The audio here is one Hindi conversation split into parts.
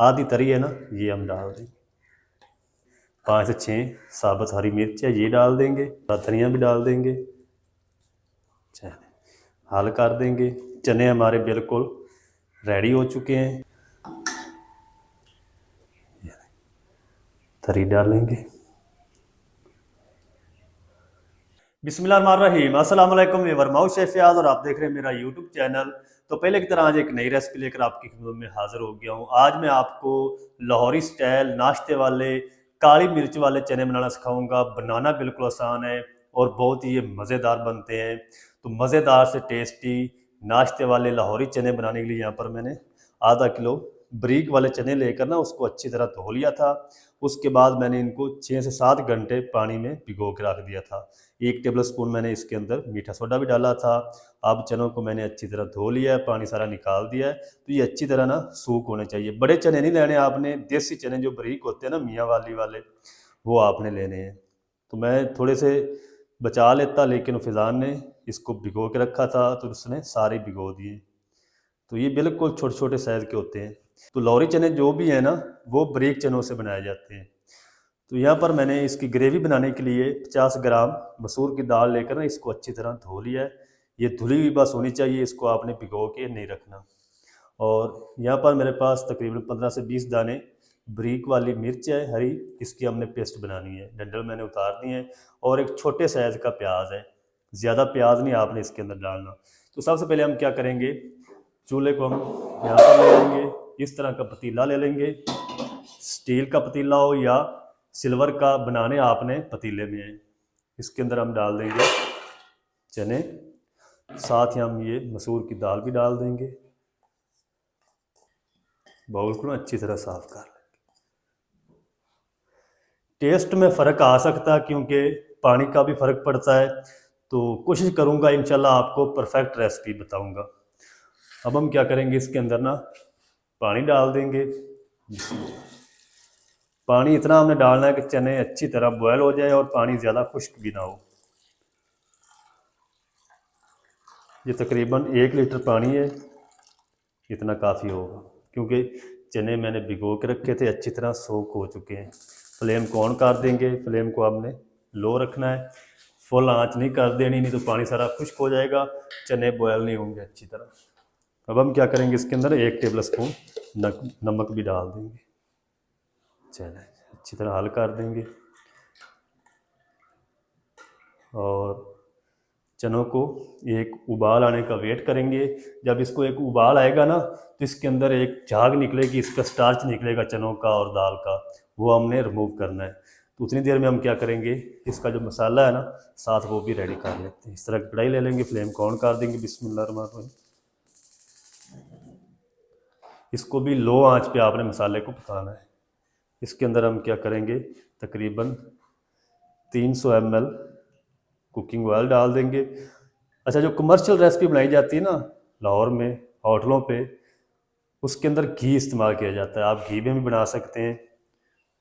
आधी तरी है ना, ये हम डाल देंगे। 5 से 6 साबुत हरी मिर्च है, ये डाल देंगे। धनिया भी डाल देंगे। चलिए हल कर देंगे। चने हमारे बिल्कुल रेडी हो चुके हैं। तरी डालेंगे। बिस्मिल्लाहिर्रहमानिर्रहीम। अस्सलाम वालेकुम व्यूअर, मैं शेफ याद और आप देख रहे हैं मेरा यूट्यूब चैनल। तो पहले की तरह आज एक नई रेसिपी लेकर आपकी खिदमत में हाजिर हो गया हूँ। आज मैं आपको लाहौरी स्टाइल नाश्ते वाले काली मिर्च वाले चने बनाना सिखाऊंगा। बनाना बिल्कुल आसान है और बहुत ही ये मज़ेदार बनते हैं। तो मज़ेदार से टेस्टी नाश्ते वाले लाहौरी चने बनाने के लिए यहाँ पर मैंने आधा किलो बारीक वाले चने लेकर ना उसको अच्छी तरह धो लिया था। उसके बाद मैंने इनको 6 से 7 घंटे पानी में भिगो के रख दिया था। 1 टेबल स्पून मैंने इसके अंदर मीठा सोडा भी डाला था। अब चनों को मैंने अच्छी तरह धो लिया है, पानी सारा निकाल दिया है। तो ये अच्छी तरह ना सूख होने चाहिए। बड़े चने नहीं लेने आपने, देसी चने जो बारीक होते हैं ना मियाँ वाली वाले, वो आपने लेने हैं। तो मैं थोड़े से बचा लेता, लेकिन फिजान ने इसको भिगो के रखा था तो उसने सारे भिगो दिए। तो ये बिल्कुल छोटे छोटे साइज़ के होते हैं। तो लाहौरी चने जो भी हैं ना वो बारीक चनों से बनाए जाते हैं। तो यहाँ पर मैंने इसकी ग्रेवी बनाने के लिए 50 ग्राम मसूर की दाल लेकर ना इसको अच्छी तरह धो लिया है। ये धुली हुई बस होनी चाहिए, इसको आपने भिगो के नहीं रखना। और यहाँ पर मेरे पास तकरीबन 15 से 20 दाने बारीक वाली मिर्च है हरी, इसकी हमने पेस्ट बनानी है। डंडल मैंने उतारनी है। और एक छोटे साइज़ का प्याज है, ज़्यादा प्याज नहीं आपने इसके अंदर डालना। तो सबसे पहले हम क्या करेंगे, चूल्हे को हम यहाँ पर ले लेंगे। इस तरह का पतीला ले लेंगे, स्टील का पतीला हो या सिल्वर का, बनाने आपने पतीले में है। इसके अंदर हम डाल देंगे चने, साथ ही हम ये मसूर की दाल भी डाल देंगे। बाउल को ना अच्छी तरह साफ कर लेंगे। टेस्ट में फ़र्क आ सकता है क्योंकि पानी का भी फ़र्क पड़ता है। तो कोशिश करूँगा इंशाल्लाह आपको परफेक्ट रेसिपी बताऊँगा। अब हम क्या करेंगे, इसके अंदर ना पानी डाल देंगे। पानी इतना हमने डालना है कि चने अच्छी तरह बॉयल हो जाए और पानी ज़्यादा खुश्क भी ना हो। ये तकरीबन 1 लीटर पानी है, इतना काफ़ी होगा क्योंकि चने मैंने भिगो के रखे थे, अच्छी तरह सोख हो चुके हैं। फ्लेम को ऑन कर देंगे। फ्लेम को आपने लो रखना है, फुल आंच नहीं कर देनी, नहीं तो पानी सारा खुश्क हो जाएगा, चने बॉयल नहीं होंगे अच्छी तरह। अब हम क्या करेंगे, इसके अंदर 1 टेबल स्पून नमक भी डाल देंगे। चलिए अच्छी तरह हल कर देंगे और चनों को एक उबाल आने का वेट करेंगे। जब इसको एक उबाल आएगा ना तो इसके अंदर एक झाग निकलेगी, इसका स्टार्च निकलेगा चनों का और दाल का, वो हमने रिमूव करना है। तो उतनी देर में हम क्या करेंगे, इसका जो मसाला है ना साथ वो भी रेडी कर लेते हैं। इस तरह की कढ़ाई ले लेंगे, फ्लेम को ऑन कर देंगे। बिस्मिल्लाहिर्रहमानिर्रहीम। इसको भी लो आंच पे आपने मसाले को पकाना है। इसके अंदर हम क्या करेंगे, तकरीबन 300 ml कुकिंग ऑयल डाल देंगे। अच्छा, जो कमर्शियल रेसिपी बनाई जाती है ना लाहौर में होटलों पे, उसके अंदर घी इस्तेमाल किया जाता है। आप घी में भी बना सकते हैं।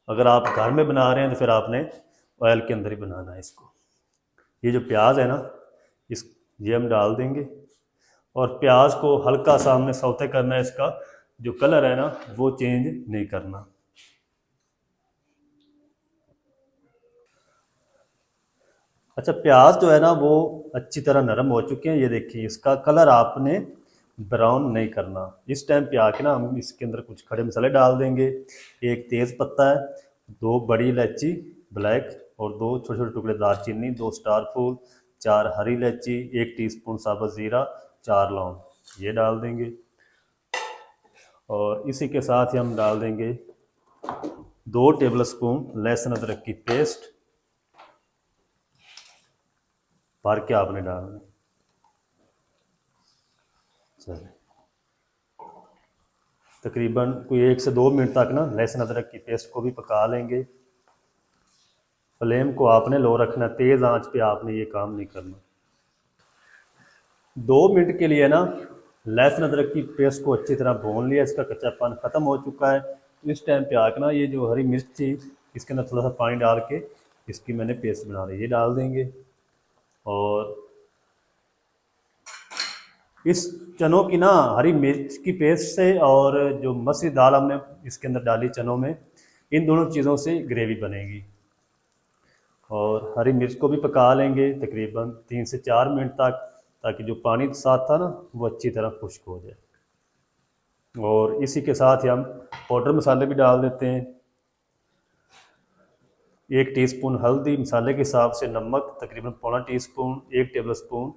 अगर आप घर में बना रहे हैं तो फिर आपने ऑयल के अंदर ही बनाना है इसको। ये जो प्याज है ना इस ये हम डाल देंगे और प्याज को हल्का सा हमने सौते करना है। इसका जो कलर है ना वो चेंज नहीं करना। अच्छा, प्याज जो है ना वो अच्छी तरह नरम हो चुके हैं। ये देखिए इसका कलर आपने ब्राउन नहीं करना। इस टाइम पे आके ना हम इसके अंदर कुछ खड़े मसाले डाल देंगे। एक तेज़ पत्ता है, 2 बड़ी इलायची ब्लैक और 2 छोटे छोटे टुकड़े दालचीनी, 2 स्टार फूल, 4 हरी इलायची, 1 टीस्पून साबुत ज़ीरा, 4 लौंग, ये डाल देंगे। और इसी के साथ ही हम डाल देंगे 2 टेबल स्पून लहसुन अदरक की पेस्ट, भर के आपने डालना। चलिए तकरीबन कोई 1 से 2 मिनट तक ना लहसुन अदरक की पेस्ट को भी पका लेंगे। फ्लेम को आपने लो रखना, तेज़ आंच पे आपने ये काम नहीं करना। 2 मिनट के लिए ना लहसुन अदरक की पेस्ट को अच्छी तरह भून लिया, इसका कच्चापन ख़त्म हो चुका है। तो इस टाइम पे आकर ना ये जो हरी मिर्च थी इसके अंदर थोड़ा सा पानी डाल के इसकी मैंने पेस्ट बना ली, ये डाल देंगे। और इस चनों की ना हरी मिर्च की पेस्ट से और जो मसूर दाल हमने इसके अंदर डाली चनों में, इन दोनों चीज़ों से ग्रेवी बनेगी। और हरी मिर्च को भी पका लेंगे तकरीबन 3 से 4 मिनट तक, ताकि जो पानी के साथ था ना वो अच्छी तरह खुश्क हो जाए। और इसी के साथ ही हम पाउडर मसाले भी डाल देते हैं। 1 टीस्पून हल्दी, मसाले के हिसाब से नमक तकरीबन पौना टीस्पून, 1 टेबल स्पून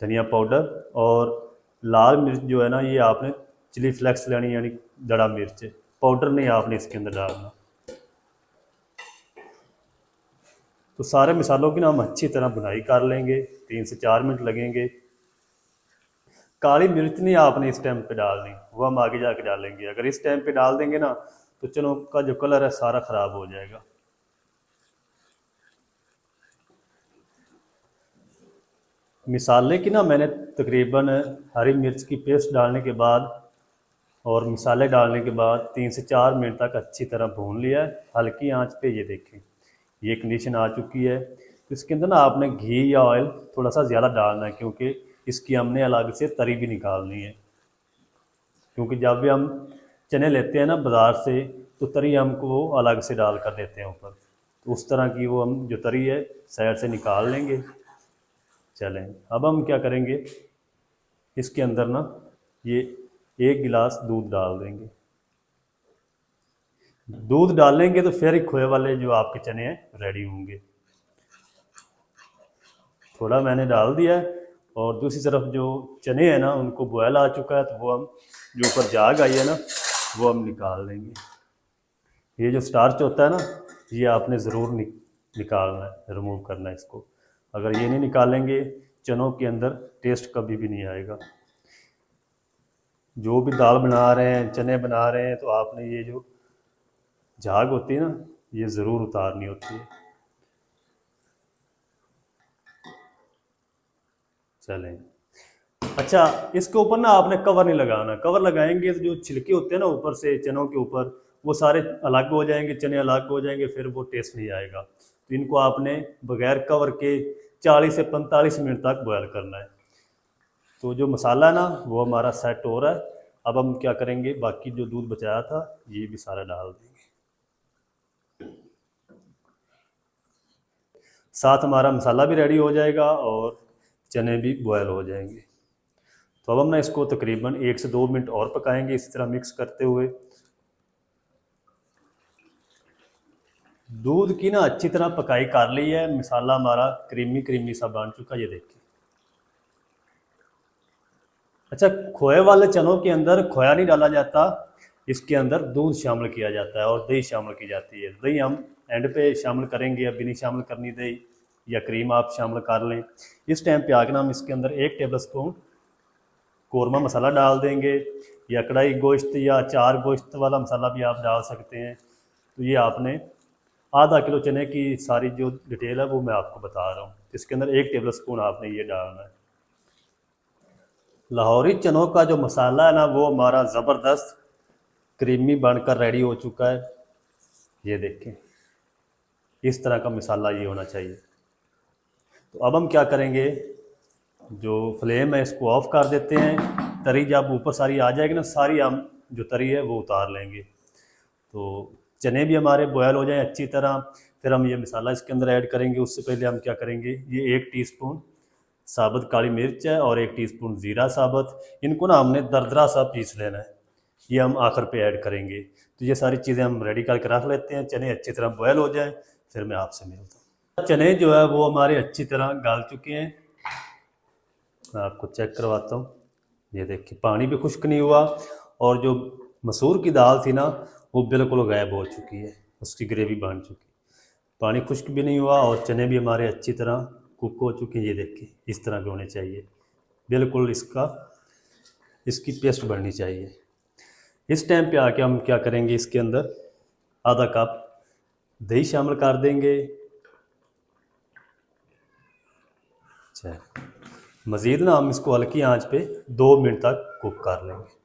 धनिया पाउडर, और लाल मिर्च जो है ना ये आपने चिली फ्लेक्स लेनी, यानी दड़ा मिर्च पाउडर नहीं आपने इसके अंदर डालना। तो सारे मसालों की ना हम अच्छी तरह भुनाई कर लेंगे, 3 से 4 मिनट लगेंगे। काली मिर्च नहीं आपने इस टाइम पे डालनी, वो हम आगे जाके डालेंगे। अगर इस टाइम पे डाल देंगे ना तो चनों का जो कलर है सारा ख़राब हो जाएगा। मिसाले की ना मैंने तकरीबन हरी मिर्च की पेस्ट डालने के बाद और मिसाले डालने के बाद 3 से 4 मिनट तक अच्छी तरह भून लिया है हल्की आंच पे। ये देखें ये कंडीशन आ चुकी है। तो इसके अंदर ना आपने घी या ऑयल थोड़ा सा ज़्यादा डालना है, क्योंकि इसकी हमने अलग से तरी भी निकालनी है। क्योंकि जब भी हम चने लेते हैं ना बाज़ार से, तो तरी हमको वो अलग से डाल कर देते हैं ऊपर। तो उस तरह की वो हम जो तरी है साइड से निकाल लेंगे। चलें, अब हम क्या करेंगे, इसके अंदर ना ये 1 गिलास दूध डाल देंगे। दूध डालेंगे तो फिर ही खोए वाले जो आपके चने हैं रेडी होंगे। थोड़ा मैंने डाल दिया है। और दूसरी तरफ जो चने हैं ना उनको बॉयल आ चुका है, तो वो हम जो ऊपर जाग आई है ना वो हम निकाल देंगे। ये जो स्टार्च होता है ना ये आपने ज़रूर निकालना है, रिमूव करना है इसको। अगर ये नहीं निकालेंगे चनों के अंदर टेस्ट कभी भी नहीं आएगा। जो भी दाल बना रहे हैं, चने बना रहे हैं, तो आपने ये जो झाग होती है ना ये ज़रूर उतारनी होती है। चलें, अच्छा इसके ऊपर ना आपने कवर नहीं लगाना। कवर लगाएंगे तो जो छिलके होते हैं ना ऊपर से चनों के ऊपर वो सारे अलग हो जाएंगे, चने अलग हो जाएंगे, फिर वो टेस्ट नहीं आएगा। तो इनको आपने बगैर कवर के 40 से 45 मिनट तक बॉयल करना है। तो जो मसाला है ना वो हमारा सेट हो रहा है। अब हम क्या करेंगे, बाकी जो दूध बचाया था ये भी सारा डाल देंगे। साथ हमारा मसाला भी रेडी हो जाएगा और चने भी बॉयल हो जाएंगे। तो अब हम ना इसको तकरीबन 1 से 2 मिनट और पकाएंगे इसी तरह मिक्स करते हुए। दूध की ना अच्छी तरह पकाई कर ली है, मसाला हमारा क्रीमी क्रीमी सा बन चुका, ये देखिए। अच्छा, खोए वाले चनों के अंदर खोया नहीं डाला जाता, इसके अंदर दूध शामिल किया जाता है और दही शामिल की जाती है। दही हम एंड पे शामिल करेंगे, अभी नहीं शामिल करनी दही, या क्रीम आप शामिल कर लें। इस टाइम पे आके ना हम इसके अंदर 1 टेबल स्पून कौरमा मसाला डाल देंगे, या कढ़ाई गोश्त या 4 गोश्त वाला मसाला भी आप डाल सकते हैं। तो ये आपने आधा किलो चने की सारी जो डिटेल है वो मैं आपको बता रहा हूँ। इसके अंदर 1 टेबल स्पून आपने ये डालना है। लाहौरी चनों का जो मसाला है ना वो हमारा ज़बरदस्त क्रीमी बनकर रेडी हो चुका है। ये देखें इस तरह का मसाला ये होना चाहिए। तो अब हम क्या करेंगे, जो फ्लेम है इसको ऑफ कर देते हैं। तरी जब ऊपर सारी आ जाएगी ना, सारी हम जो तरी है वो उतार लेंगे। तो चने भी हमारे बॉयल हो जाए अच्छी तरह, फिर हम ये मसाला इसके अंदर ऐड करेंगे। उससे पहले हम क्या करेंगे, ये 1 टीस्पून साबुत काली मिर्च है और 1 टीस्पून ज़ीरा साबुत, इनको ना हमने दरदरा सा पीस लेना है। ये हम आखिर पे ऐड करेंगे। तो ये सारी चीज़ें हम रेडी करके रख लेते हैं। चने अच्छी तरह बॉयल हो जाए फिर मैं आपसे मिलता हूँ। चने जो है वो हमारे अच्छी तरह गल चुके हैं, मैं आपको चेक करवाता हूँ। ये देखिए पानी भी खुश्क नहीं हुआ, और जो मसूर की दाल थी ना वो बिल्कुल गायब हो चुकी है, उसकी ग्रेवी बन चुकी। पानी खुश्क भी नहीं हुआ और चने भी हमारे अच्छी तरह कुक हो चुके हैं। ये देखिए इस तरह के होने चाहिए, बिल्कुल इसकी पेस्ट बननी चाहिए। इस टाइम पे आके हम क्या करेंगे, इसके अंदर आधा कप दही शामिल कर देंगे। अच्छा, मज़ीद ना हम इसको हल्की आंच पे 2 मिनट तक कुक कर लेंगे।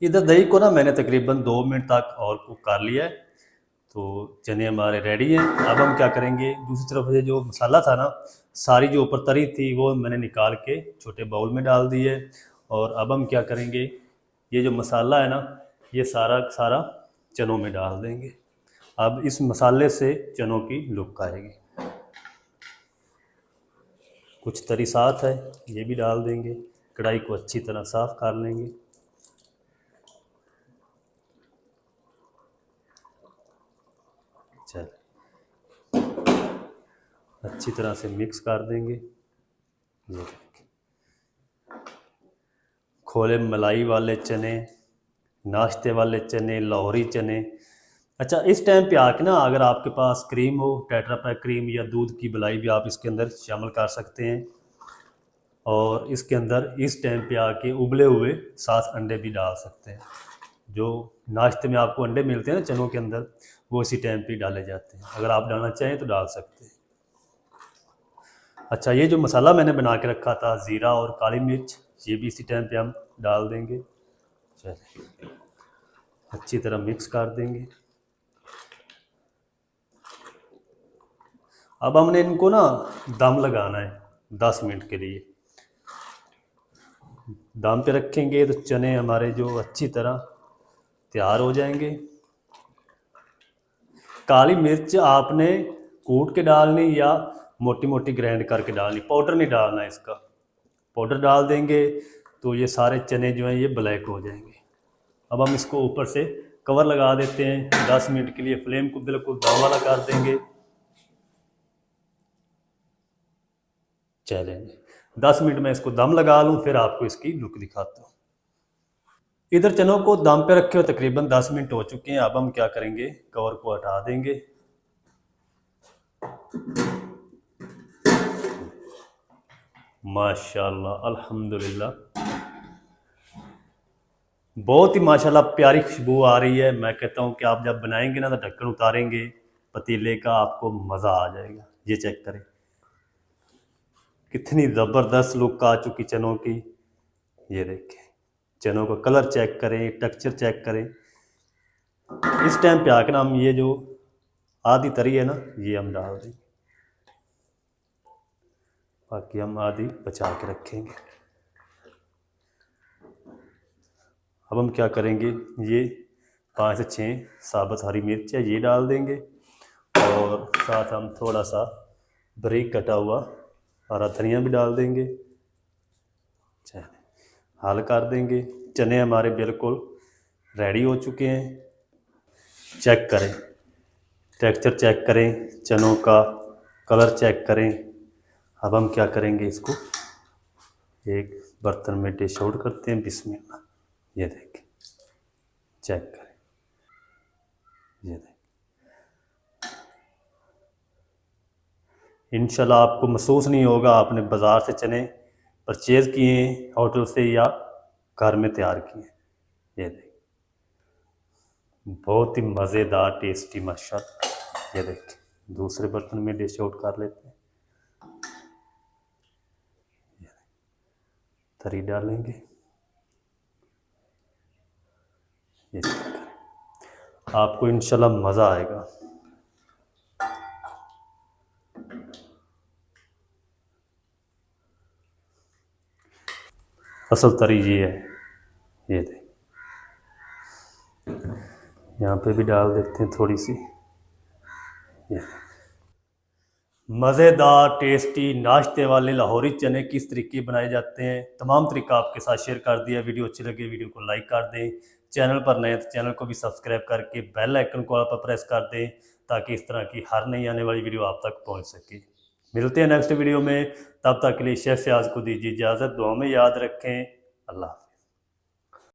इधर दही को ना मैंने तकरीबन 2 मिनट तक और कुक कर लिया है। तो चने हमारे रेडी हैं। अब हम क्या करेंगे, दूसरी तरफ से जो मसाला था ना, सारी जो ऊपर तरी थी वो मैंने निकाल के छोटे बाउल में डाल दी है। और अब हम क्या करेंगे, ये जो मसाला है ना, ये सारा सारा चनों में डाल देंगे। अब इस मसाले से चनों की लुक आएगी। कुछ तरी साथ है, ये भी डाल देंगे। कढ़ाई को अच्छी तरह साफ़ कर लेंगे। चल अच्छी तरह से मिक्स कर देंगे। ये खोले मलाई वाले चने, नाश्ते वाले चने, लाहौरी चने। अच्छा, इस टाइम पे आके ना, अगर आपके पास क्रीम हो, टेट्रा पैक क्रीम या दूध की मलाई भी आप इसके अंदर शामिल कर सकते हैं। और इसके अंदर इस टाइम पे आके उबले हुए 7 अंडे भी डाल सकते हैं। जो नाश्ते में आपको अंडे मिलते हैं ना चनों के अंदर, वो इसी टाइम पे डाले जाते हैं। अगर आप डालना चाहें तो डाल सकते हैं। अच्छा, ये जो मसाला मैंने बना के रखा था, ज़ीरा और काली मिर्च, ये भी इसी टाइम पे हम डाल देंगे। चलिए अच्छी तरह मिक्स कर देंगे। अब हमने इनको ना दम लगाना है 10 मिनट के लिए। दम पे रखेंगे तो चने हमारे जो अच्छी तरह तैयार हो जाएंगे। काली मिर्च आपने कूट के डालनी या मोटी मोटी ग्राइंड करके डालनी, पाउडर नहीं डालना इसका। पाउडर डाल देंगे तो ये सारे चने जो हैं ये ब्लैक हो जाएंगे। अब हम इसको ऊपर से कवर लगा देते हैं 10 मिनट के लिए। फ्लेम को बिल्कुल दम वाला कर देंगे। चलेंगे 10 मिनट में इसको दम लगा लूँ, फिर आपको इसकी लुक दिखाता हूँ। इधर चनों को दम पे रखे हुए तकरीबन 10 मिनट हो चुके हैं। अब हम क्या करेंगे, कवर को हटा देंगे। माशाल्लाह, अल्हम्दुलिल्लाह, बहुत ही माशाल्लाह प्यारी खुशबू आ रही है। मैं कहता हूँ कि आप जब बनाएंगे ना तो ढक्कन उतारेंगे पतीले का, आपको मज़ा आ जाएगा। ये चेक करें कितनी ज़बरदस्त लुक आ चुकी चनों की। ये देखें, चनों का कलर चेक करें, टेक्सचर चेक करें। इस टाइम पे आकर हम ये जो आधी तरी है ना, ये हम डाल देंगे। बाकी हम आधी बचा के रखेंगे। अब हम क्या करेंगे, ये 5 से 6 साबुत हरी मिर्च है, ये डाल देंगे। और साथ हम थोड़ा सा बारीक कटा हुआ हरा धनिया भी डाल देंगे। चलिए हाल कर देंगे। चने हमारे बिल्कुल रेडी हो चुके हैं। चेक करें, टेक्सचर चेक करें, चनों का कलर चेक करें। अब हम क्या करेंगे, इसको एक बर्तन में डिश आउट करते हैं। बिस्मिल्लाह। ये देखें, चेक करें, ये देखें। इंशाल्लाह आपको महसूस नहीं होगा आपने बाज़ार से चने परचेज़ किए हैं, होटल से, या घर में तैयार किए हैं। ये देखें, बहुत ही मज़ेदार टेस्टी माशाल्लाह। ये देखें, दूसरे बर्तन में डिश आउट कर लेते हैं। तरी डालेंगे। ये आपको इंशाल्लाह मज़ा आएगा। असल तरी ये है। ये देख, यहाँ पे भी डाल देते हैं थोड़ी सी। ये मज़ेदार टेस्टी नाश्ते वाले लाहौरी चने किस तरीके बनाए जाते हैं, तमाम तरीका आपके साथ शेयर कर दिया। वीडियो अच्छी लगे वीडियो को लाइक कर दें। चैनल पर नए तो चैनल को भी सब्सक्राइब करके बेल आइकन को पर प्रेस कर दें, ताकि इस तरह की हर नई आने वाली वीडियो आप तक पहुंच सके। मिलते हैं नेक्स्ट वीडियो में, तब तक के लिए शेफ फयाज को दीजिए इजाज़त। दुआ में याद रखें। अल्लाह।